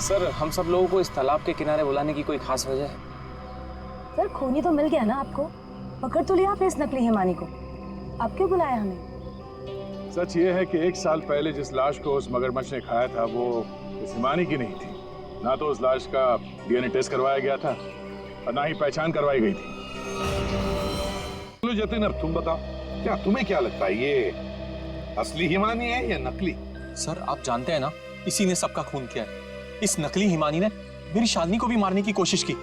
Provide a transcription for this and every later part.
Sir, हम सब लोगों को इस तालाब के किनारे बुलाने की कोई खास वजह है? सर खूनी तो मिल गया ना आपको, पकड़ तो लिया आपने इस नकली हिमानी को, आप क्यों बुलाया हमें? सच ये है कि 1 साल पहले जिस लाश को उस मगरमच्छ ने खाया था वो इस हिमानी की नहीं थी। ना तो उस लाश का डीएनए टेस्ट करवाया गया था और ना ही पहचान करवाई गई थी। चलो जतिन, अब तुम बताओ, क्या तुम्हें क्या लगता है, ये असली हिमानी है या नकली? सर, आप जानते हैं ना, इसी ने सबका खून किया है। इस नकली हिमानी ने मेरी शालिनी को भी मारने की कोशिश की।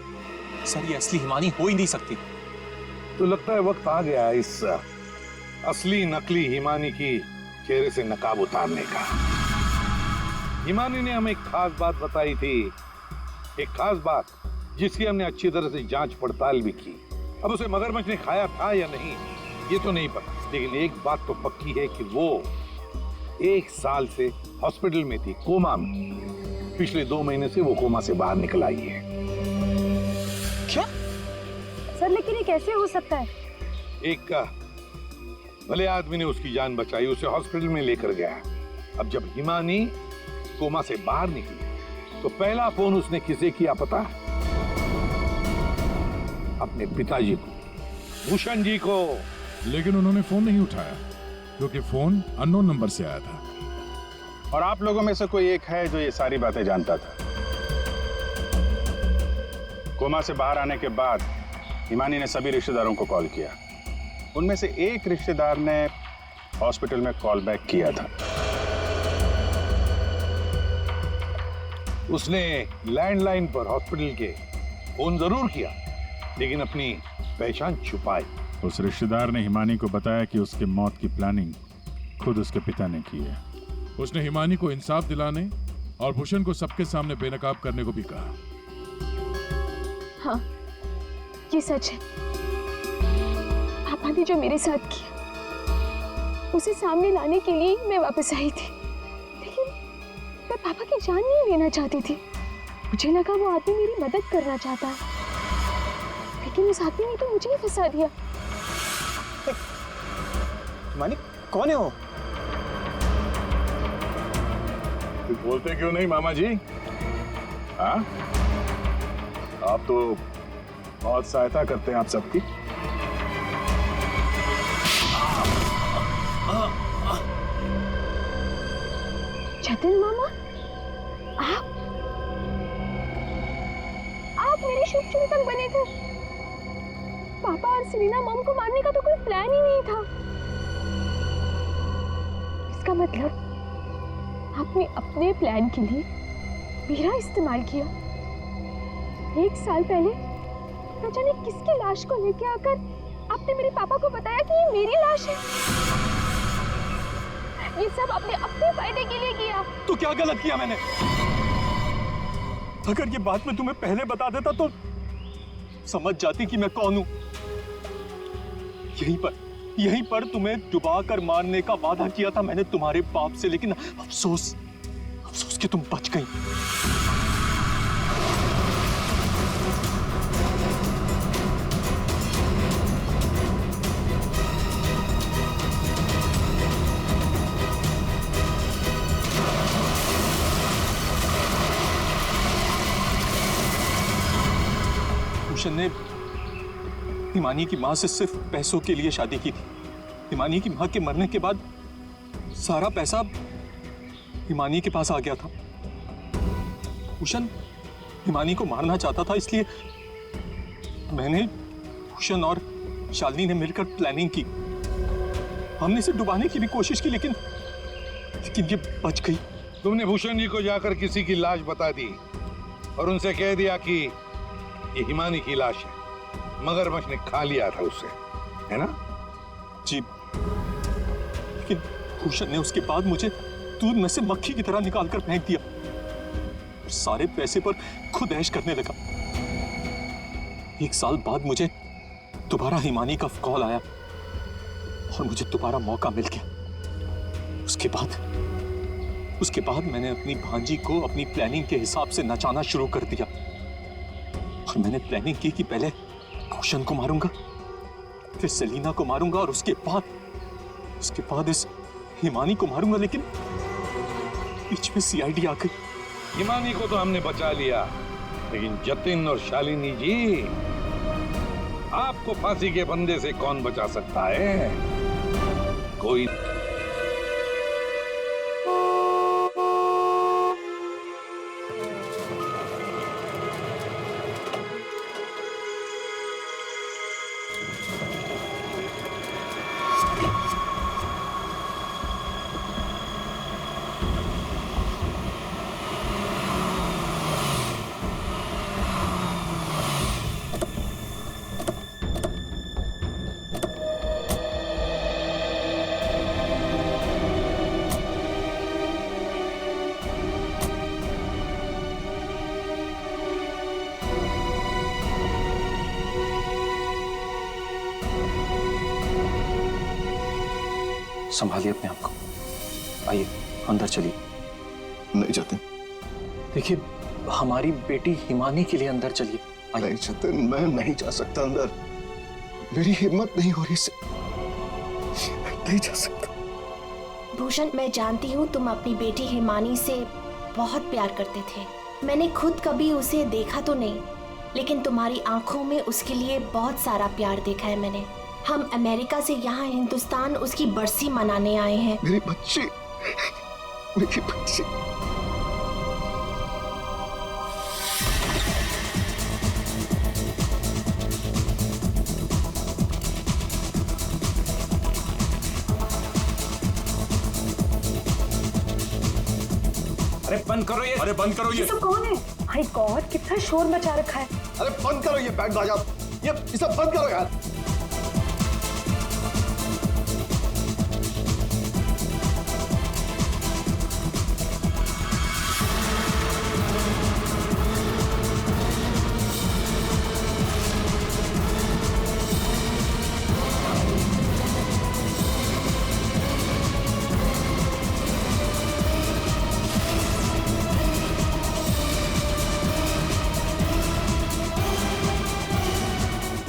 सर, ये असली हिमानी हो ही नहीं सकती। तो लगता है वक्त आ गया है इस असली नकली हिमानी की चेहरे से नकाब उतारने का। हिमानी ने हमें एक खास बात बताई थी, एक खास बात जिसकी हमने अच्छी तरह से जांच पड़ताल भी की। अब उसे मगरमच्छ ने खाया था या नहीं ये तो नहीं पता, लेकिन एक बात तो पक्की है कि वो 1 साल से हॉस्पिटल में थी, कोमा में। पिछले 2 महीने से वो कोमा से बाहर निकल आई है। क्या? सर लेकिन ये कैसे हो सकता है? एक भले आदमी ने उसकी जान बचाई, उसे हॉस्पिटल में लेकर गया। अब जब हिमानी कोमा से बाहर निकली तो पहला फोन उसने किसे किया पता? अपने पिताजी को, भूषण जी को। लेकिन उन्होंने फोन नहीं उठाया क्योंकि फोन अननोन नंबर से आया था। और आप लोगों में से कोई एक है जो ये सारी बातें जानता था। कोमा से बाहर आने के बाद हिमानी ने सभी रिश्तेदारों को कॉल किया। उनमें से एक रिश्तेदार ने हॉस्पिटल में कॉल बैक किया था। उसने लैंडलाइन पर हॉस्पिटल के फोन जरूर किया, लेकिन अपनी पहचान छुपाई। उस रिश्तेदार ने हिमानी को बताया कि उसके मौत की प्लानिंग खुद उसके पिता ने की है। उसने हिमानी को इंसाफ दिलाने और भूषण को सबके सामने बेनकाब करने को भी कहा। हाँ, ये सच है। पापा ने जो मेरे साथ किया उसे सामने लाने के लिए मैं वापस आई थी, लेकिन मैं पापा की जान नहीं लेना चाहती थी। मुझे लगा वो आदमी मेरी मदद करना चाहता है, लेकिन उस आदमी ने तो मुझे ही फंसा दिया। हिमानी कौन है वो? तो बोलते क्यों नहीं मामा जी? हाँ, आप तो बहुत सहायता करते हैं आप सबकी। जतिन मामा, आप मेरे शुभचिंतक बने थे। पापा और सेलिना मॉम को मारने का तो कोई प्लान ही नहीं था। इसका मतलब आपने अपने प्लान के लिए मेरा इस्तेमाल किया। 1 साल पहले न जाने किसकी लाश को लेके आकर आपने मेरे पापा को बताया कि ये मेरी लाश है। ये सब आपने अपने फायदे के लिए किया। तो क्या गलत किया मैंने? अगर ये बात मैं तुम्हें पहले बता देता तो समझ जाती कि मैं कौन हूं। यहीं पर तुम्हें डुबा कर मारने का वादा किया था मैंने तुम्हारे बाप से, लेकिन अफसोस कि तुम बच गई। भूषण ने हिमानी की मां से सिर्फ पैसों के लिए शादी की थी। हिमानी की मां के मरने के बाद सारा पैसा हिमानी के पास आ गया था। भूषण हिमानी को मारना चाहता था, इसलिए मैंने, भूषण और शालिनी ने मिलकर प्लानिंग की। हमने इसे डुबाने की भी कोशिश की, लेकिन ये बच गई। तुमने भूषण जी को जाकर किसी की लाश बता दी और उनसे कह दिया कि ये हिमानी की लाश है, मगरमच्छ ने खा लिया था उसे, है ना? जी, लेकिन भूषण ने उसके बाद मुझे दूध में से मक्खी की तरह निकालकर फेंक दिया और सारे पैसे पर खुद ऐश करने लगा। 1 साल बाद मुझे दोबारा हिमानी का कॉल आया और मुझे दोबारा मौका मिल गया। उसके बाद मैंने अपनी भांजी को अपनी प्लानिंग के हिसाब से नचाना शुरू कर दिया। और मैंने प्लानिंग की कि पहले भूषण को मारूंगा, फिर सेलिना को मारूंगा और उसके बाद इस हिमानी को मारूंगा, लेकिन बीच में सीआईडी आ गई हिमानी को तो हमने बचा लिया, लेकिन जतिन और शालिनी जी, आपको फांसी के फंदे से कौन बचा सकता है? कोई। संभालिए अपने आप को, आइए अंदर चलिए। नहीं जतिन, देखिए हमारी बेटी हिमानी के लिए अंदर चलिए। नहीं जतिन, मैं नहीं जा सकता अंदर, मेरी हिम्मत नहीं हो रही से, नहीं जा सकता। भूषण, मैं जानती हूँ तुम अपनी बेटी हिमानी से बहुत प्यार करते थे। मैंने खुद कभी उसे देखा तो नहीं, लेकिन तुम्हारी आंखों में उसके लिए बहुत सारा प्यार देखा है मैंने। हम अमेरिका से यहाँ हिंदुस्तान उसकी बरसी मनाने आए हैं। मेरी बच्ची, मेरी बच्ची। अरे बंद करो ये, अरे बंद करो ये। सब कौन है? माय गॉड, कितना शोर मचा रखा है। अरे बंद करो ये बैंड बाजा, ये सब बंद करो यार।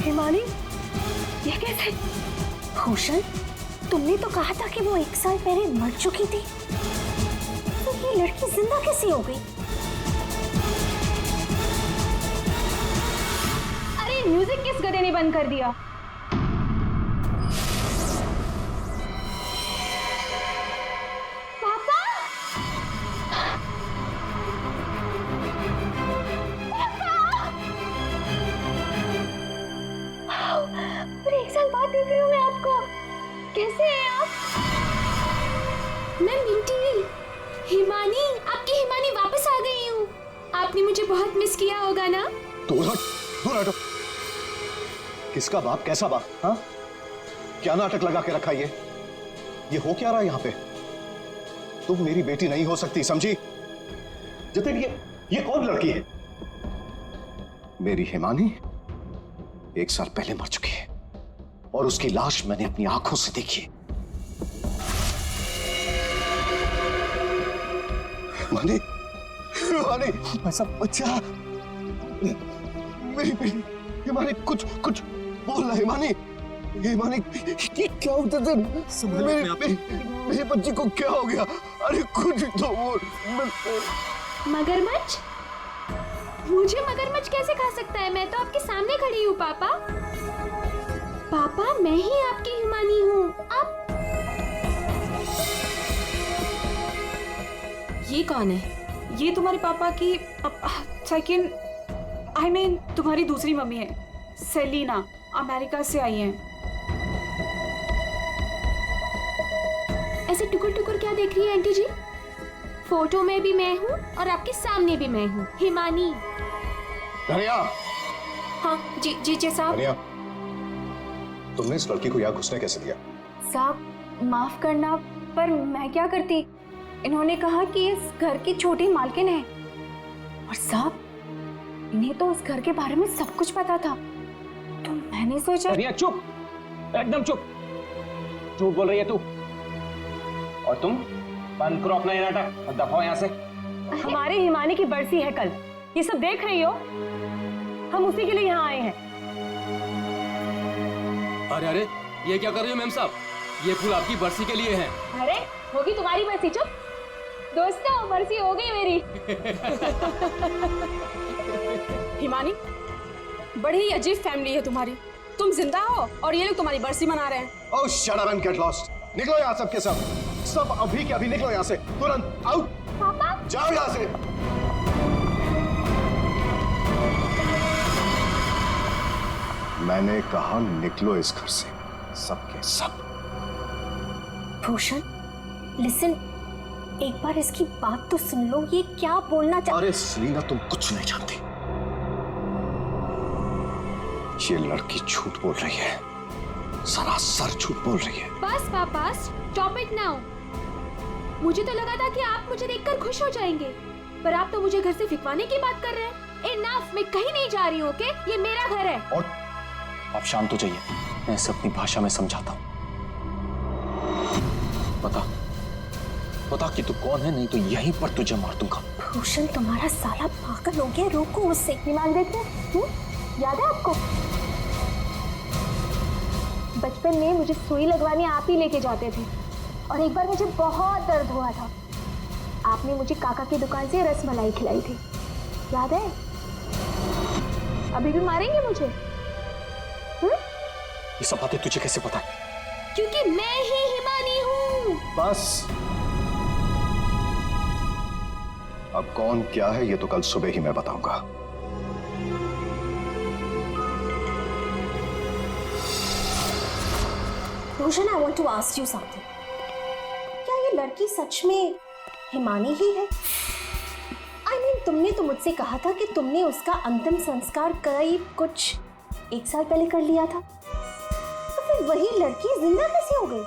हिमानी, ये कैसे? भूषण, तुमने तो कहा था कि वो 1 साल पहले मर चुकी थी, तो ये लड़की जिंदा कैसे हो गई? अरे म्यूजिक किस गधे ने बंद कर दिया? पापा! और 1 साल बाद देख रही हूँ मैं आपको। कैसे हैं आप? मैं मिंटी, हिमानी, आपकी हिमानी वापस आ गई हूँ। आपने मुझे बहुत मिस किया होगा ना? दूर हट, दूर हटो। किसका बाप, कैसा बाप? हाँ, क्या नाटक लगा के रखा ये हो क्या रहा है यहाँ पे? तुम मेरी बेटी नहीं हो सकती, समझी? जतिन, ये कौन लड़की है? मेरी हिमानी 1 साल पहले मर चुकी है और उसकी लाश मैंने अपनी आंखों से देखी है। हिमानी, हिमानी, ऐसा बच्चा, मेरी बेटी हिमानी, कुछ बोल, हिमानी, हिमानी, ये क्या होता था? मेरी बच्ची को क्या हो गया? अरे कुछ तो बोल। मगरमच्छ? मुझे मगरमच्छ कैसे खा सकता है? मैं तो आपके सामने खड़ी हूँ पापा। पापा, मैं ही आपकी हिमानी हूँ। आप ये कौन है? ये तुम्हारे पापा की सेकंड, आई मीन तुम्हारी दूसरी मम्मी है, सेलिना, अमेरिका से आई हैं। ऐसे टुकुर टुकुर क्या देख रही है आंटी जी? फोटो में भी मैं हूँ और आपके सामने भी मैं हूँ, हिमानी। धनिया। हाँ जी साहब। धनिया, तुमने इस लड़की को यहाँ घुसने कैसे दिया? साहब माफ करना, पर मैं क्या करती? इन्होंने कहा कि इस घर की छोटी मालकिन है, और साहब इन्हें तो उस घर के बारे में सब कुछ पता था, तो मैंने सोचा। धनिया चुप, एकदम चुप। झूठ बोल रही है तू। और तुम बंद करो अपना ये नाटक और दफाओ यहाँ से। हमारे हिमानी की बरसी है कल, ये सब देख रही हो? हम उसी के लिए यहाँ आए हैं। अरे ये क्या कर रही हो मैम साहब? ये फूल आपकी बरसी के लिए हैं। अरे होगी तुम्हारी बरसी, चुप। दोस्तों मर्जी हो गई मेरी। हिमानी, बड़ी ही अजीब फैमिली है तुम्हारी। तुम जिंदा हो और ये लोग तुम्हारी बरसी मना रहे हैं। Oh shut up and get lost. निकलो यहाँ सब के सब। सब अभी के अभी निकलो यहाँ से, तुरंत आउट। पापा जाओ यहाँ से। मैंने कहा निकलो इस घर से, सबके सब। भूषण लिसन, एक बार इसकी बात तो सुन लो, ये क्या बोलना चाह। अरे सलीना, तुम कुछ नहीं जानती। ये लड़की झूठ बोल रही है, सरासर झूठ बोल रही है। बस पापा, स्टॉप इट नाउ। मुझे तो लगा था कि आप मुझे देखकर खुश हो जाएंगे, पर आप तो मुझे घर से फिकवाने की बात कर रहे हैं। इनफ, मैं कहीं नहीं जा रही हूँ, ओके? ये मेरा घर है। और आप शांत हो जाइए, मैं इसे अपनी भाषा में समझाता हूँ। बता कि तू कौन है, नहीं तो यहीं पर तुझे मार दूंगा। भूषण तुम्हारा साला पागल हो गया, रोको उससे। ईमान देखते, याद है आपको? बचपन में मुझे सुई लगवाने आप ही लेके जाते थे, और एक बार मुझे बहुत दर्द हुआ था। आपने मुझे काका की दुकान से रसमलाई खिलाई थी, याद है? अभी भी मारेंगे मुझे? ये सब बातें तुझे कैसे पता है? क्योंकि मैं ही हिमानी हूँ। बस, अब कौन क्या है ये तो कल सुबह ही मैं बताऊंगा। Bhushan, I want to ask you something. क्या ये लड़की सच में हिमानी ही है? आई मीन, तुमने तो मुझसे कहा था कि तुमने उसका अंतिम संस्कार करीब कुछ 1 साल पहले कर लिया था, तो फिर वही लड़की जिंदा कैसे हो गई?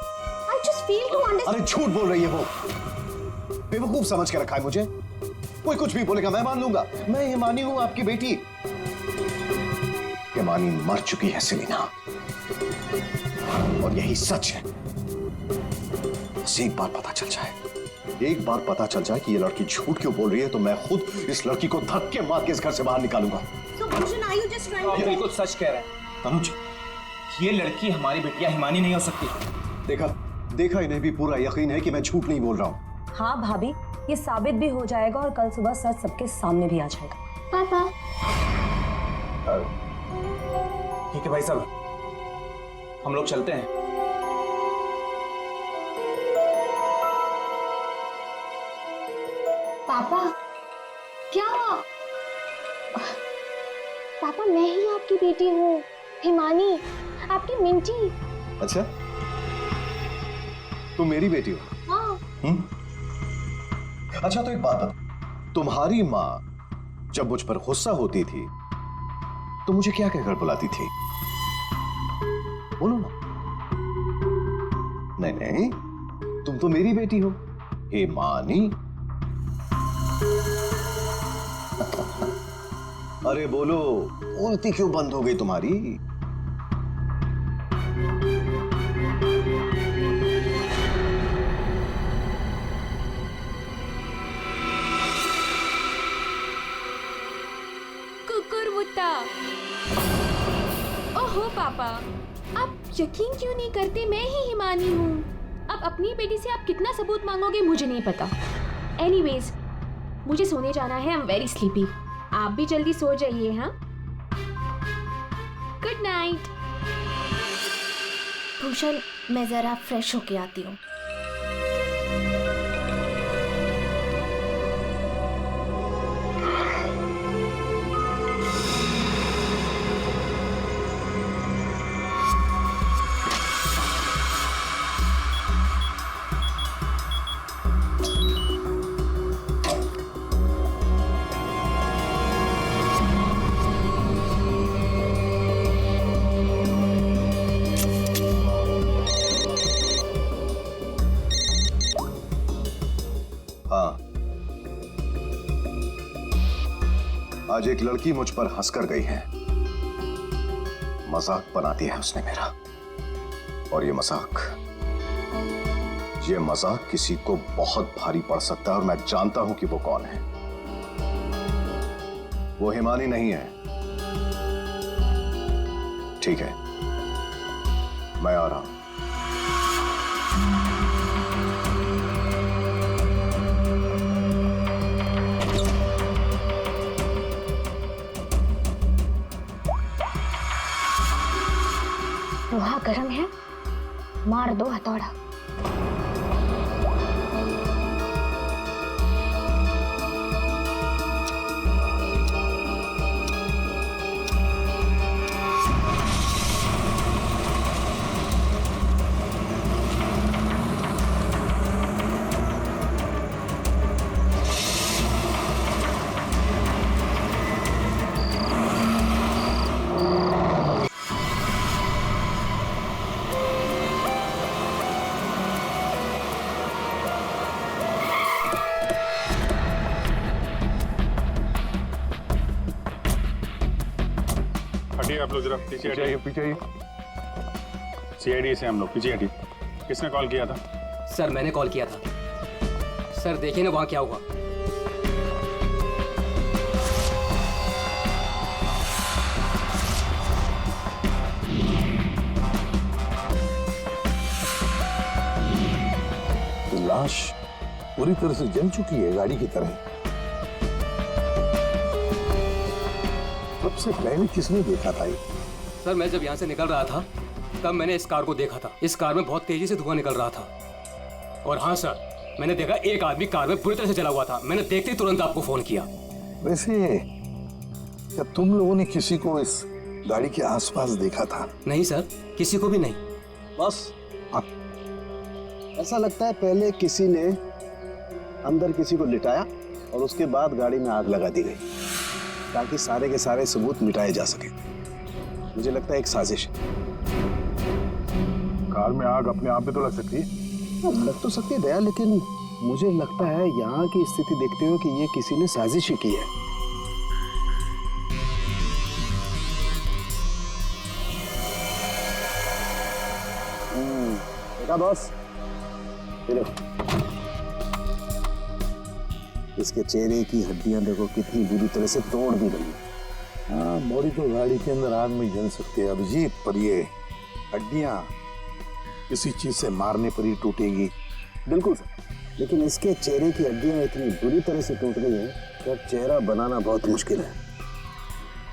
I just feel to understand. अरे झूठ बोल रही है वो, बेवकूफ समझ के रखा है मुझे। कोई कुछ भी बोलेगा मैं मान लूंगा। मैं हिमानी हूं, आपकी बेटी। हिमानी मर चुकी है सलीना, और यही सच है। बस एक बार पता चल जाए कि ये लड़की झूठ क्यों बोल रही है, तो मैं खुद इस लड़की को धक्के मार के इस घर से बाहर निकालूंगा। So, Bhushan, are you just trying to- बिल्कुल सच कह रहे हैं तनुज, ये लड़की हमारी बिटिया हिमानी नहीं हो सकती। देखा इन्हें भी पूरा यकीन है कि मैं झूठ नहीं बोल रहा हूँ। हाँ भाभी, ये साबित भी हो जाएगा और कल सुबह सच सबके सामने भी आ जाएगा। पापा ठीक है भाई साहब, हम लोग चलते हैं। पापा क्या? पापा, मैं ही आपकी बेटी हूँ, हिमानी, आपकी मिंटी। अच्छा, तुम मेरी बेटी हो? हाँ। अच्छा, तो एक बात बता, तुम्हारी माँ जब मुझ पर गुस्सा होती थी तो मुझे क्या कहकर बुलाती थी? बोलो ना। नहीं, तुम तो मेरी बेटी हो, हिमानी। अरे बोलो, बोलती क्यों बंद हो गई तुम्हारी? कुकुरमुत्ता। ओहो पापा, आप यकीन क्यों नहीं करते मैं ही हिमानी हूँ? अब अपनी बेटी से आप कितना सबूत मांगोगे मुझे नहीं पता। एनीवेज, मुझे सोने जाना है, आई एम वेरी स्लीपी। आप भी जल्दी सो जाइए, हाँ? Good night. भूषण, मैं जरा फ्रेश होके आती हूँ। आज एक लड़की मुझ पर हंसकर गई है, मजाक बना दिया है उसने मेरा। और ये मजाक किसी को बहुत भारी पड़ सकता है, और मैं जानता हूं कि वो कौन है। वो हिमानी नहीं है। ठीक है, मैं आ रहा हूं। लोहा गर्म है, मार दो हथौड़ा। हटिए आप लोग जरा, पीछे हटिए। पीछे आइए। सीआईडी से हम लोग पीछे हटिए। किसने कॉल किया था? सर मैंने कॉल किया था। सर देखिए ना वहां क्या हुआ। लाश पूरी तरह से जल चुकी है, गाड़ी की तरह। सबसे पहले किसने देखा था ये? सर मैं जब यहाँ से निकल रहा था तब मैंने इस कार को देखा था। इस कार में बहुत तेजी से धुआं निकल रहा था। और हाँ सर, मैंने देखा एक आदमी कार में पूरी तरह से जला हुआ था। मैंने देखते ही तुरंत आपको फोन किया। वैसे क्या तुम लोगों ने किसी को इस गाड़ी के आसपास देखा था? नहीं सर, किसी को भी नहीं। बस ऐसा लगता है पहले किसी ने अंदर किसी को लिटाया और उसके बाद गाड़ी में आग लगा दी गई ताकि सारे के सारे सबूत मिटाए जा सके। मुझे लगता है एक साजिश है। कार में आग अपने आप में तो लग सकती है। लग तो सकती है दया, लेकिन मुझे लगता है यहाँ की स्थिति देखते हुए कि ये किसी ने साजिश ही की है। देखा बॉस, ये देखो इसके चेहरे की हड्डियां देखो कितनी बुरी तरह से तोड़ दी गई। हाँ, बॉडी तो गाड़ी के अंदर आग में जल सकती है अभिजीत, पर ये हड्डियां किसी चीज से मारने पर ही टूटेगी। बिल्कुल सर, लेकिन इसके चेहरे की हड्डियां इतनी बुरी तरह से टूट गई हैं कि अब चेहरा बनाना बहुत मुश्किल है।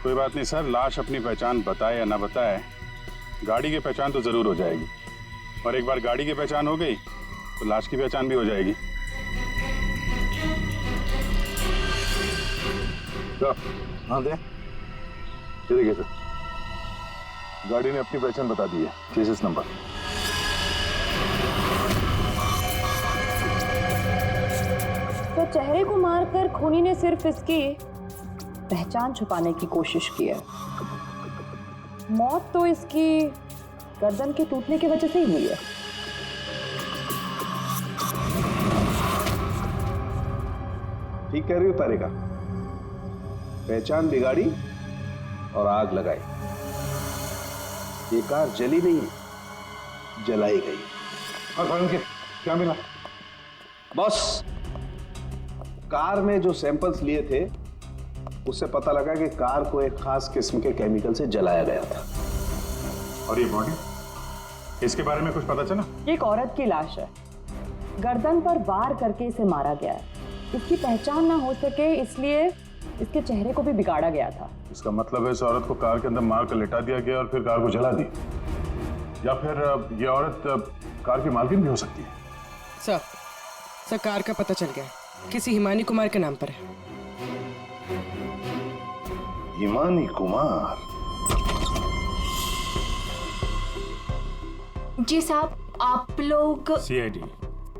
कोई बात नहीं सर, लाश अपनी पहचान बताए या ना बताए, गाड़ी की पहचान तो जरूर हो जाएगी। और एक बार गाड़ी की पहचान हो गई तो लाश की पहचान भी हो जाएगी। हाँ दे, ये देखिए सर, गाड़ी ने अपनी पहचान बता दी है, चेसिस नंबर। तो चेहरे को मारकर खूनी ने सिर्फ इसकी पहचान छुपाने की कोशिश की है। मौत तो इसकी गर्दन के टूटने की वजह से ही हुई है। ठीक कह रही हो तारिका, पहचान बिगाड़ी और आग लगाई। ये कार जली नहीं, जलाई गई। क्या मिला? बॉस, कार में जो सैंपल्स लिए थे उससे पता लगा कि कार को एक खास किस्म के केमिकल से जलाया गया था। और ये बॉडी, इसके बारे में कुछ पता चला? एक औरत की लाश है, गर्दन पर वार करके इसे मारा गया है। इसकी पहचान ना हो सके इसलिए इसके चेहरे को भी बिगाड़ा गया था। इसका मतलब है इस औरत को कार के अंदर मार कर लिटा दिया गया और फिर कार को जला दी, या फिर ये औरत कार की मालकिन भी हो सकती है। सर कार का पता चल गया, किसी हिमानी कुमार के नाम पर है। हिमानी कुमार? जी साहब, आप लोग सीआईडी।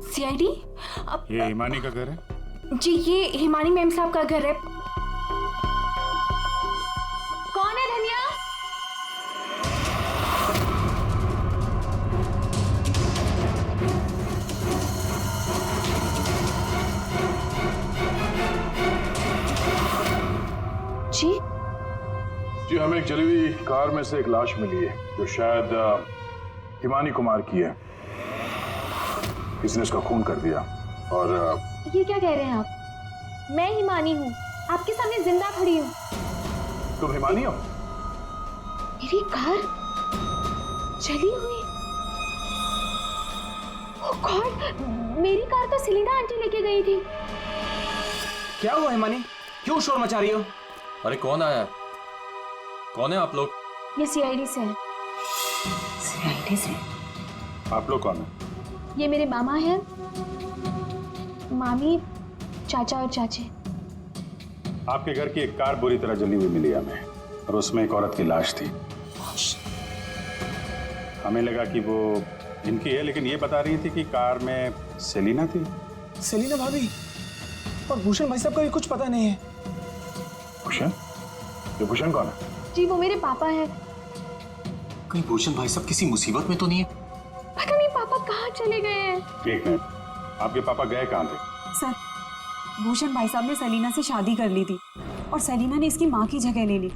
सीआईडी? ये हिमानी का घर है? जी ये हिमानी मैम साहब का घर है। कौन है धनिया? जी जी, हमें एक जली हुई कार में से एक लाश मिली है जो शायद हिमानी कुमार की है। किसी ने उसका खून कर दिया। और ये क्या कह रहे हैं आप? मैं हिमानी हूँ, आपके सामने जिंदा खड़ी हूँ। तुम हिमानी हो? मेरी कार जली हुई? ओह गॉड, मेरी कार तो सेलिना आंटी लेके गई थी। क्या हुआ हिमानी, क्यों शोर मचा रही हो? अरे कौन आया? कौन है आप लोग? ये सीआईडी से है। आप लोग कौन है? ये मेरे मामा हैं, मामी, चाचा और चाची। आपके घर की एक कार बुरी तरह जली हुई मिली हमें और उसमें एक औरत की लाश थी। हमें लगा कि वो इनकी है, लेकिन ये बता रही थी कि कार में सेलिना थी। सेलिना भाभी और भूषण भाई साहब का भी कुछ पता नहीं है। भूषण? ये भूषण कौन है? जी वो मेरे पापा हैं। कहीं भूषण भाई साहब किसी मुसीबत में तो नहीं है? पता नहीं पापा कहाँ चले गए हैं। एक मिनट, आपके पापा गए कहाँ थे? सर, भूषण भाई साहब ने सेलिना से शादी कर ली थी और सेलिना ने इसकी माँ की जगह ले ली।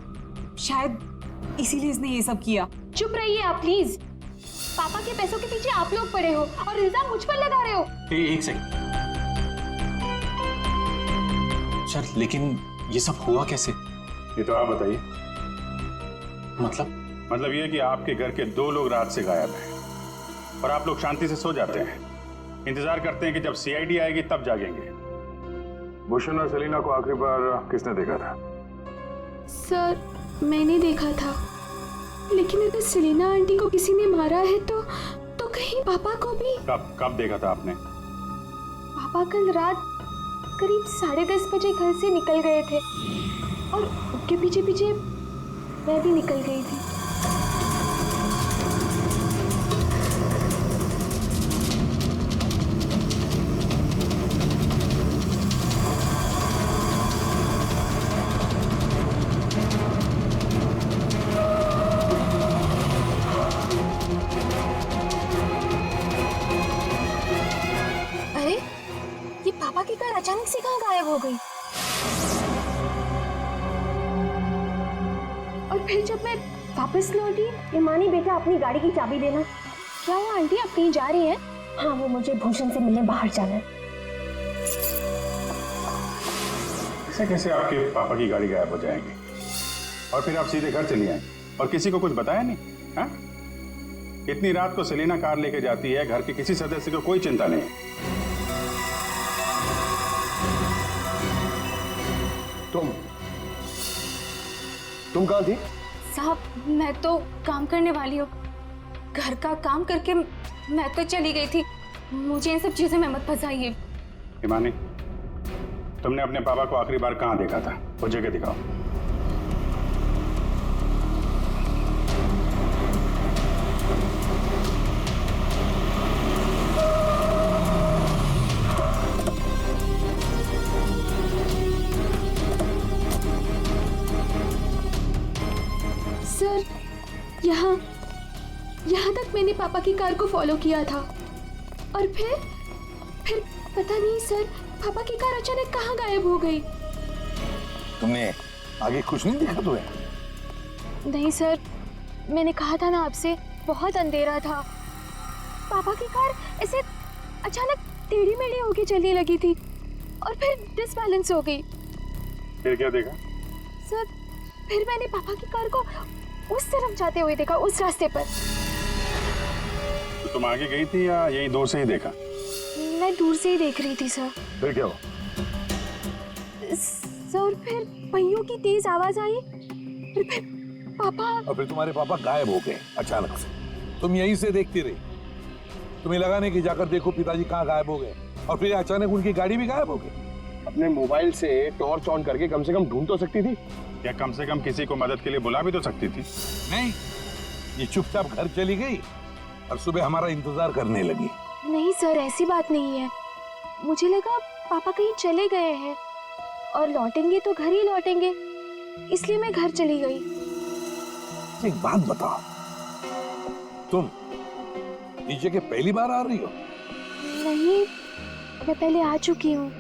शायद इसीलिए इसने ये सब किया। चुप रहिए आप प्लीज। पापा के पैसों के पीछे आप लोग पड़े हो और इल्जाम मुझ पर लगा रहे हो। एक सेकंड सर, लेकिन ये सब हुआ कैसे? ये तो आप बताइए। मतलब ये कि आपके घर के 2 लोग रात से गायब हैं और आप लोग शांति से सो जाते हैं, इंतजार करते हैं कि जब सीआईडी आएगी तब जागेंगे। भूषण और सेलिना को आखिरी बार किसने देखा था? सर मैंने देखा था, लेकिन अगर सेलिना आंटी को किसी ने मारा है तो कहीं पापा को भी। कब देखा था आपने? पापा कल रात करीब 10:30 बजे घर से निकल गए थे और उनके पीछे पीछे मैं भी निकल गई थी। अरे ये पापा की कार अचानक से कहाँ गायब हो गई? और फिर जब मैं वापस लौटी, हिमानी बेटा अपनी गाड़ी की चाबी देना। क्या हुआ आंटी, आप कहीं जा रही हैं? हाँ, वो मुझे भूषण से मिलने बाहर जाना है। ऐसे कैसे आपके पापा की गाड़ी गायब हो जाएगी और फिर आप सीधे घर चली आए और किसी को कुछ बताया नहीं? हाँ? इतनी रात को सेलिना कार लेके जाती है, घर के किसी सदस्य को कोई चिंता नहीं है। तुम कहाँ थी? साहब मैं तो काम करने वाली हूँ, घर का काम करके मैं तो चली गई थी। मुझे इन सब चीजों में मत फंसाइए। हिमानी, तुमने अपने पापा को आखिरी बार कहाँ देखा था? वो जगह दिखाओ। सर यहाँ तक मैंने पापा की कार को फॉलो किया था और फिर पता नहीं सर, पापा की कार अचानक कहाँ गायब हो गई। तुमने आगे कुछ नहीं देखा तुम्हें? नहीं सर, मैंने कहा था ना आपसे, बहुत अंधेरा था। पापा की कार ऐसे अचानक टेढ़ी मेढ़ी होके चलने लगी थी और फिर डिसबैलेंस हो गई। फिर क्या देखा? सर फिर मैंने पापा की कार को उस तरफ जाते हुए देखा, उस रास्ते पर। तो तुम आगे गई थी या यही दूर से ही देखा? मैं दूर से ही देख रही थी सर। फिर क्या हुआ? सर फिर पहियों की तेज आवाज आई, फिर पापा। और फिर तुम्हारे पापा गायब हो गए अचानक से। तुम यहीं से देखती रही, तुम्हें लगा नहीं कि जाकर देखो पिताजी कहाँ गायब हो गए, और फिर अचानक उनकी गाड़ी भी गायब हो गई। अपने मोबाइल से टॉर्च ऑन करके कम से कम ढूंढ तो सकती थी, या कम से कम किसी को मदद के लिए बुला भी तो सकती थी। नहीं, ये चुपचाप घर चली गई और सुबह हमारा इंतजार करने लगी। नहीं सर, ऐसी बात नहीं है। मुझे लगा पापा कहीं चले गए हैं और लौटेंगे तो घर ही लौटेंगे, इसलिए मैं घर चली गई। एक बात बताओ, तुम नीचे के पहली बार आ रही हो? नहीं, मैं पहले आ चुकी हूँ।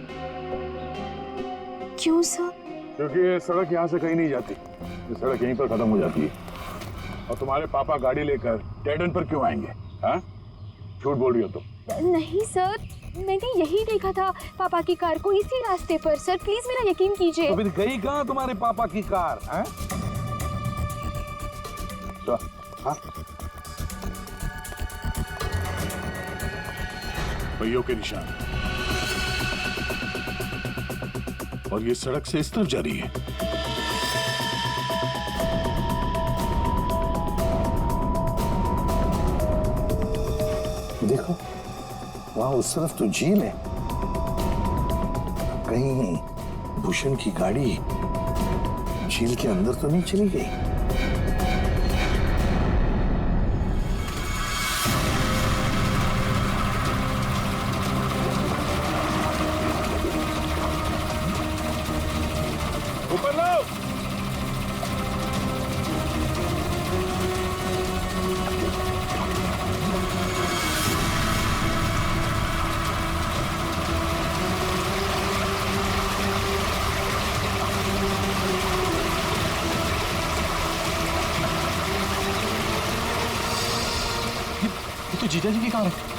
क्यों सर? क्योंकि ये सड़क यहाँ से कहीं नहीं जाती, ये सड़क यहीं पर खत्म हो जाती है। और तुम्हारे पापा गाड़ी लेकर डेड एंड पर क्यों आएंगे? हाँ, झूठ बोल रही हो तुम। नहीं सर, मैंने यही देखा था पापा की कार को इसी रास्ते पर। सर प्लीज मेरा यकीन कीजिए। तो फिर गई कहाँ तुम्हारे पापा की कार? हैं? तो, हाँ? पहियों के निशान, और ये सड़क से इस तरफ जा रही है। वहां उस तरफ तो झील है, कहीं भूषण की गाड़ी झील के अंदर तो नहीं चली गई? ऊपर लो। ये तो जीजा जी की कार है।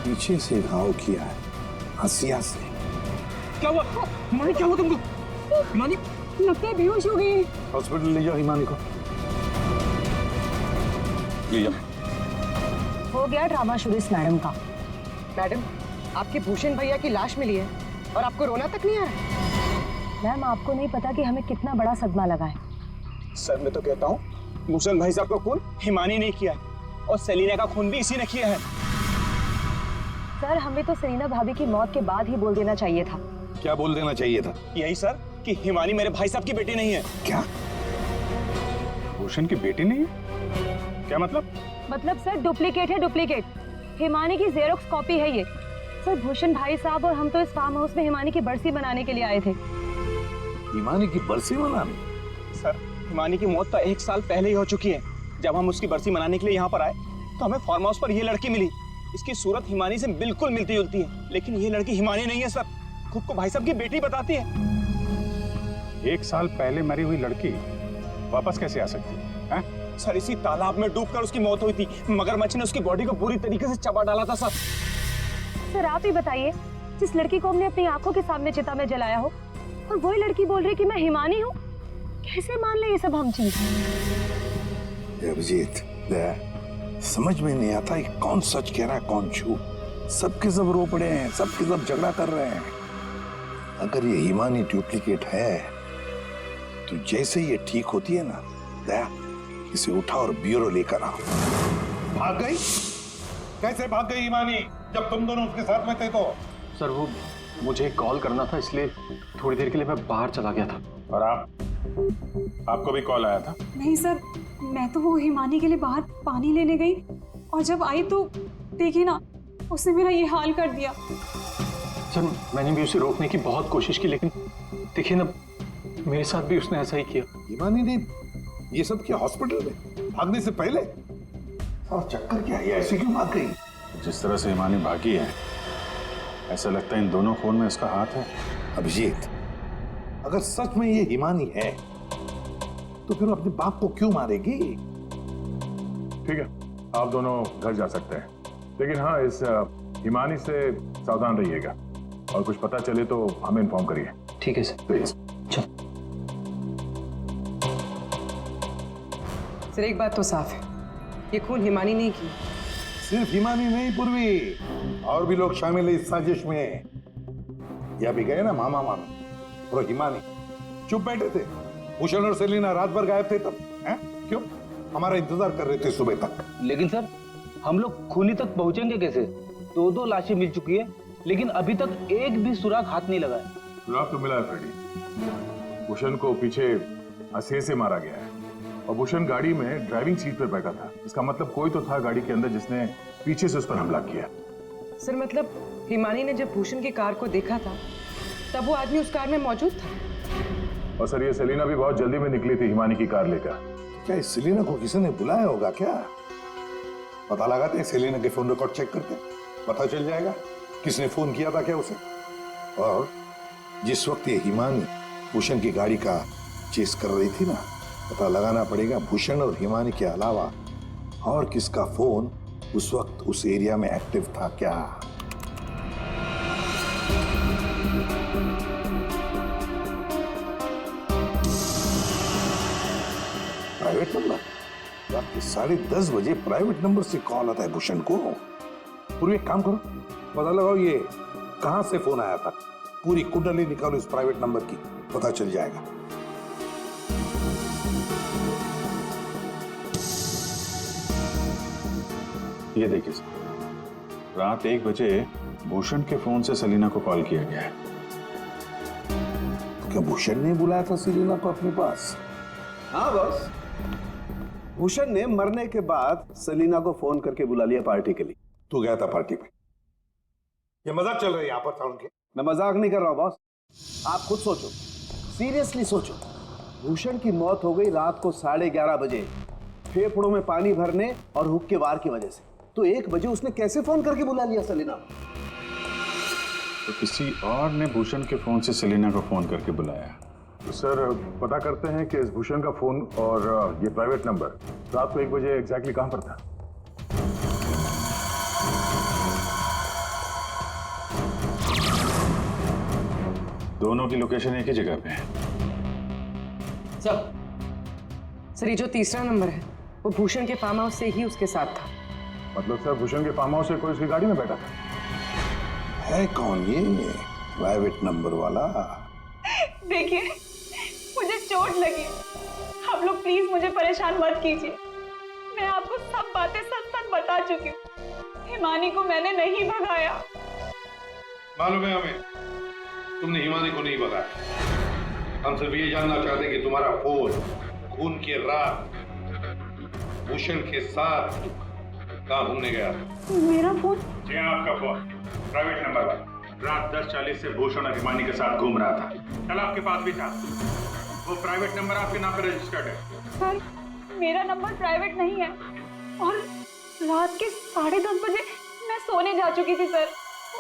पीछे से घाव किया है, हंसिया से। क्या हुआ हिमानी, क्या हुआ तुमको? हिमानी लगता है बेहोश हो गई। हॉस्पिटल ले जाओ हिमानी को। ले जाओ। हो गया ड्रामा शुरू इस मैडम का। मैडम, आपके भूषण भैया की लाश मिली है और आपको रोना तक नहीं आ रहा है? मैम, आपको नहीं पता कि हमें कितना बड़ा सदमा लगा है। सर मैं तो कहता हूँ भूषण भाई साहब का खून हिमानी ने किया है और सेलिना का खून भी इसी ने किया है। सर, हमें तो सेलिना भाभी की मौत के बाद ही बोल देना चाहिए था। क्या बोल देना चाहिए था? यही सर कि हिमानी मेरे भाई साहब की बेटी नहीं है। क्या? भूषण की बेटी नहीं है? क्या मतलब? मतलब सर, डुप्लीकेट है, डुप्लीकेट। हिमानी की जेरोक्स कॉपी है ये। सर, भूषण भाई साहब और हम तो इस फार्म हाउस में हिमानी की बरसी मनाने के लिए आए थे। हिमानी की बरसी मनाने? सर, हिमानी की मौत तो 1 साल पहले ही हो चुकी है। जब हम उसकी बरसी मनाने के लिए यहाँ पर आए तो हमें फार्म हाउस पर ये लड़की मिली। इसकी सूरत हिमानी से बिल्कुल मिलती जुलती है, लेकिन ये लड़की हिमानी नहीं है सर, खुद को भाई साहब की बेटी बताती है। 1 साल पहले मरी हुई लड़की वापस कैसे आ सकती है? सर, इसी तालाब में डूबकर उसकी मौत हुई थी। मगरमच्छ ने उसकी बॉडी को पूरी तरीके से चबा डाला था सर। सर, आप ही बताइए, जिस लड़की को हमने अपनी आंखों के सामने चिता में जलाया हो, और वही लड़की बोल रही कि मैं हिमानी हूँ। कैसे मान ले ये सब हम चीज? अभिजीत, समझ में नहीं आता कि कौन सच कह रहा है कौन झूठ। सबके सब रो पड़े हैं, सबके सब झगड़ा कर रहे हैं। अगर ये हिमानी डुप्लीकेट है तो जैसे ये ठीक होती है ना, दया इसे उठा और ब्यूरो लेकर आओ। भाग गई? कैसे भाग गई हिमानी जब तुम दोनों उसके साथ में थे तो? सर, वो मुझे कॉल करना था, इसलिए थोड़ी देर के लिए मैं बाहर चला गया था। और आपको भी कॉल आया था? नहीं सर, मैं तो वो हिमानी के लिए बाहर पानी लेने गई और जब आई तो देखिए ना, उसने मेरा ये हाल कर दिया। सर, मैंने भी उसे रोकने की बहुत कोशिश की, लेकिन देखिए ना, मेरे साथ भी उसने ऐसा ही किया। हिमानी ने ये सब किया हॉस्पिटल में भागने से पहले? और चक्कर क्या है, ऐसे क्यों भाग गई? जिस तरह से हिमानी भागी है, ऐसा लगता है इन दोनों खून में उसका हाथ है। अभिजीत, अगर सच में ये हिमानी है तो फिर अपने बाप को क्यों मारेगी? ठीक है, आप दोनों घर जा सकते हैं, लेकिन हाँ, इस हिमानी से सावधान रहिएगा और कुछ पता चले तो हमें इन्फॉर्म करिए। ठीक है सर। प्लीज। सर, एक बात तो साफ है, ये खून हिमानी नहीं की। सिर्फ हिमानी नहीं पूर्वी, और भी लोग शामिल है इस साजिश में। यह भी गए ना मामा मामी और हिमानी चुप बैठे थे। भूषण और सेलिना रात भर गायब थे तब, हैं? क्यों? हमारा इंतजार कर रहे थे सुबह तक। लेकिन सर, हम लोग खूनी तक पहुंचेंगे कैसे? 2 लाशें मिल चुकी है, लेकिन अभी तक एक भी सुराग हाथ नहीं लगा है। सुराग तो मिला है फ्रेडी। भूषण को पीछे हंसे से मारा गया है और भूषण गाड़ी में ड्राइविंग सीट पर बैठा था। इसका मतलब कोई तो था गाड़ी के अंदर जिसने पीछे से उस पर हमला किया। सर, मतलब हिमानी ने जब भूषण की कार को देखा था तब वो आदमी उस कार में मौजूद था। और सर, ये सेलिना भी बहुत जल्दी में निकली थी हिमानी की कार लेकर। क्या इस सेलिना को किसी ने बुलाया होगा क्या? पता लगाते हैं, सेलिना के फोन रिकॉर्ड चेक करते, पता चल जाएगा किसने फोन किया था क्या उसे। और जिस वक्त ये हिमानी भूषण की गाड़ी का चेस कर रही थी ना, पता लगाना पड़ेगा भूषण और हिमानी के अलावा और किसका फोन उस वक्त उस एरिया में एक्टिव था क्या। प्राइवेट नंबर, रात के 10:30 बजे प्राइवेट नंबर से कॉल आता है भूषण को। पूरी एक काम करो, पता लगाओ ये कहां से फोन आया था। पूरी कुंडली निकालो इस प्राइवेट नंबर की, पता चल जाएगा। ये देखिए सर, रात 1 बजे भूषण के फोन से सलीना को कॉल किया गया है। क्या भूषण ने बुलाया था सलीना को अपने पास? हाँ बॉस, भूषण ने मरने के बाद सलीना को फोन करके बुला लिया पार्टी के लिए। तू गया था पार्टी में? ये मजाक चल रहा है यहाँ पर था उनके? मैं मजाक नहीं कर रहा हूं बॉस, आप खुद सोचो, सीरियसली सोचो। भूषण की मौत हो गई रात को 11:30 बजे, फेफड़ों में पानी भरने और हुक्के वार की वजह से। तो 1 बजे उसने कैसे फोन करके बुला लिया सलीना? तो किसी और ने भूषण के फोन से सलीना को फोन करके बुलाया। तो सर पता करते हैं कि इस भूषण का फोन और ये प्राइवेट नंबर रात को 1 बजे एग्जैक्टली कहां पर था। दोनों की लोकेशन एक ही जगह पे है। सर ये जो तीसरा नंबर है वो भूषण के फार्म हाउस से ही उसके साथ था। मतलब सर भूषण के फार्म हाउस से कोई उसकी गाड़ी में बैठा था? है कौन ये प्राइवेट नंबर वाला? देखिए मुझे चोट लगी, आप लोग प्लीज मुझे परेशान मत कीजिए। मैं आपको सब बातें सच सच बता चुकी हूँ। हिमानी को मैंने नहीं भगाया। मालूम है हमें, तुमने हिमानी को नहीं भगाया। हम सिर्फ ये जानना चाहते कि तुम्हारा फोन खून की रात भूषण के साथ कहाँ घूमने गया? मेरा फोन? जी आपका फोन प्राइवेट नंबर पर रात 10:40 से भूषण और हिमानी के साथ घूम रहा था। कल आपके पास भी था। वो प्राइवेट नंबर आपके नाम पर रजिस्टर्ड है। सर मेरा नंबर प्राइवेट नहीं है और रात के 10:30 बजे मैं सोने जा चुकी थी सर।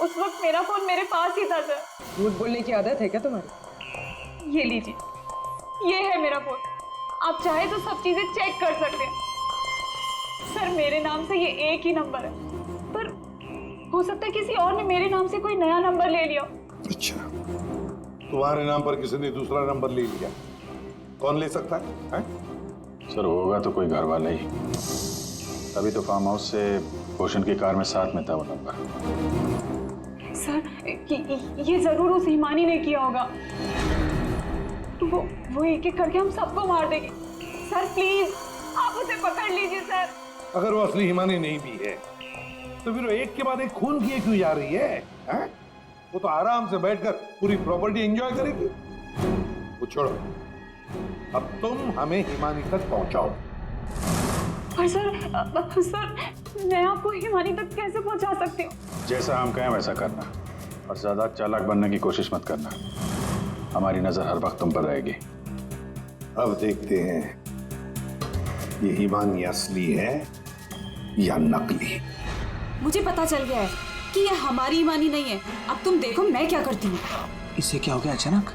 उस वक्त मेरा फोन मेरे पास ही था सर। झूठ बोलने की आदत है क्या तुम्हारी? ये लीजिए, ये है मेरा फोन। आप चाहे तो सब चीजें चेक कर सकते हैं। सर मेरे नाम से ये एक ही नंबर है, पर हो सकता है किसी और ने मेरे नाम से कोई नया नंबर ले लिया। अच्छा, तुम्हारे नाम पर किसी ने दूसरा नंबर ले लिया? कौन ले सकता है? सर होगा तो कोई घर वाला ही। तभी तो फार्म हाउस से भूषण की कार में साथ में था वो नंबर। सर ये जरूर उस हिमानी ने किया होगा। वो एक एक करके हम सबको मार देगी। सर प्लीज आप उसे पकड़ लीजिए सर। अगर वो असली हिमानी नहीं भी है तो फिर वो एक के बाद एक खून किए क्यों जा रही है? वो तो आराम से बैठकर पूरी प्रॉपर्टी एंजॉय करेगी। वो छोड़ो, अब तुम हमें हिमानी तक पहुंचाओ। पर सर मैं आपको हिमानी तक कैसे पहुंचा सकती हूँ? जैसा हम कहें वैसा करना और ज्यादा चालाक बनने की कोशिश मत करना। हमारी नजर हर वक्त तुम पर रहेगी। अब देखते हैं ये हिमानी असली है या नकली। मुझे पता चल गया है कि ये हमारी हिमानी नहीं है। अब तुम देखो मैं क्या करती हूँ। इससे क्या हो गया अचानक?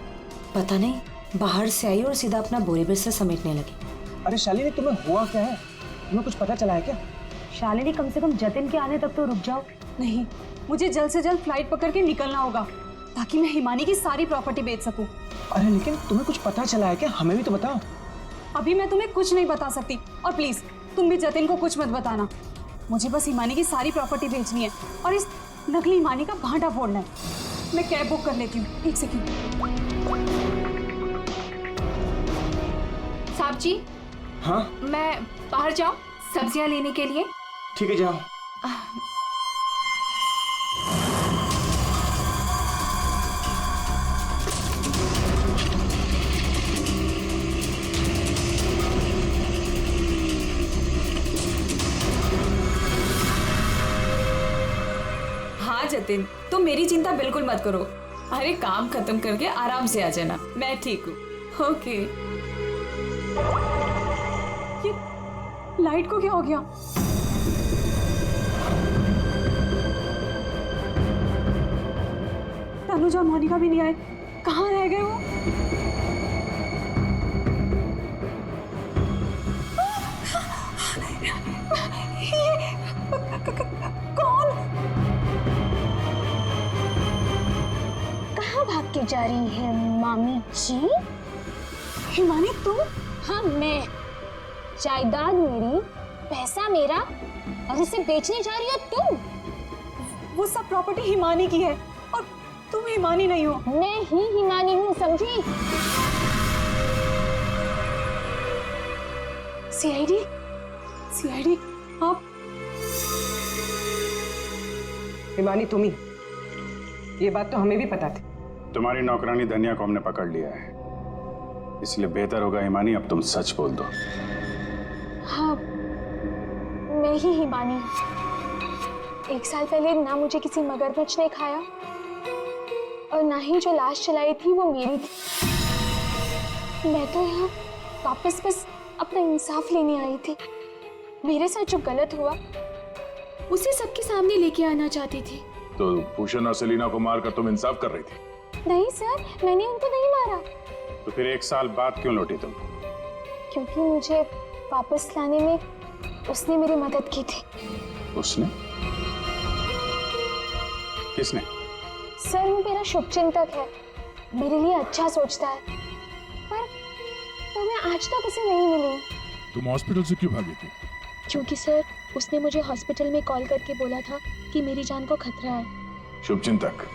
पता नहीं, बाहर से आई और सीधा अपना बोरे बिस्तर समेटने लगी। अरे शालिनी तुम्हें हुआ क्या है? तुम्हें कुछ पता चला है क्या? शालिनी कम से कम जतिन के आने तक तो रुक जाओ। नहीं, मुझे जल्द से जल्द फ्लाइट पकड़ के निकलना होगा ताकि मैं हिमानी की सारी प्रॉपर्टी बेच सकूं। अरे लेकिन तुम्हें कुछ पता चला है क्या? हमें भी तो बताओ। अभी मैं तुम्हें कुछ नहीं बता सकती और प्लीज तुम भी जतिन को कुछ मत बताना। मुझे बस हिमानी की सारी प्रॉपर्टी बेचनी है और इस नकली हिमानी का भांटा फोड़ना है। मैं कैब बुक कर लेती हूँ। 1 सेकंड। साहब जी। हाँ? मैं बाहर जाऊं सब्जियां लेने के लिए? ठीक है जाओ। हाँ जतिन, तुम मेरी चिंता बिल्कुल मत करो। अरे काम खत्म करके आराम से आ जाना, मैं ठीक हूँ। ओके। ये लाइट को क्या हो गया? तनुजा मोनिका भी नहीं आए, कहाँ रह गए वो? की जा रही है मामी जी? हिमानी तुम? हाँ मैं। जायदाद मेरी, पैसा मेरा, और इसे बेचने जा रही हो तुम? वो सब प्रॉपर्टी हिमानी की है और तुम हिमानी नहीं हो। मैं ही हिमानी हूँ, समझी? सीआईडी, सीआईडी आप? हिमानी तुम ही, ये बात तो हमें भी पता थी। तुम्हारी नौकरानी धनिया को हमने पकड़ लिया है, इसलिए बेहतर होगा हिमानी अब तुम सच बोल दो। हाँ, मैं ही हिमानी हूँ। 1 साल पहले ना मुझे किसी मगरमच्छ ने खाया और ना ही जो लाश चलाई थी वो मेरी थी। मैं तो यहाँ वापस बस अपना इंसाफ लेने आई थी। मेरे साथ जो गलत हुआ उसे सबके सामने लेके आना चाहती थी। तो भूषण और सेलिना को मारकर तुम इंसाफ कर रही थी? नहीं सर, मैंने उनको नहीं मारा। तो फिर 1 साल बाद क्यों लौटी तुम? क्योंकि मुझे वापस लाने में उसने मेरी मदद की थी। उसने? किसने? सर वो मेरा शुभचिंतक है, मेरे लिए अच्छा सोचता है, पर मैं आज तक उसे नहीं मिली। तुम हॉस्पिटल से क्यों भागी थी? क्योंकि सर उसने मुझे हॉस्पिटल में कॉल करके बोला था कि मेरी जान को खतरा है। शुभचिंतक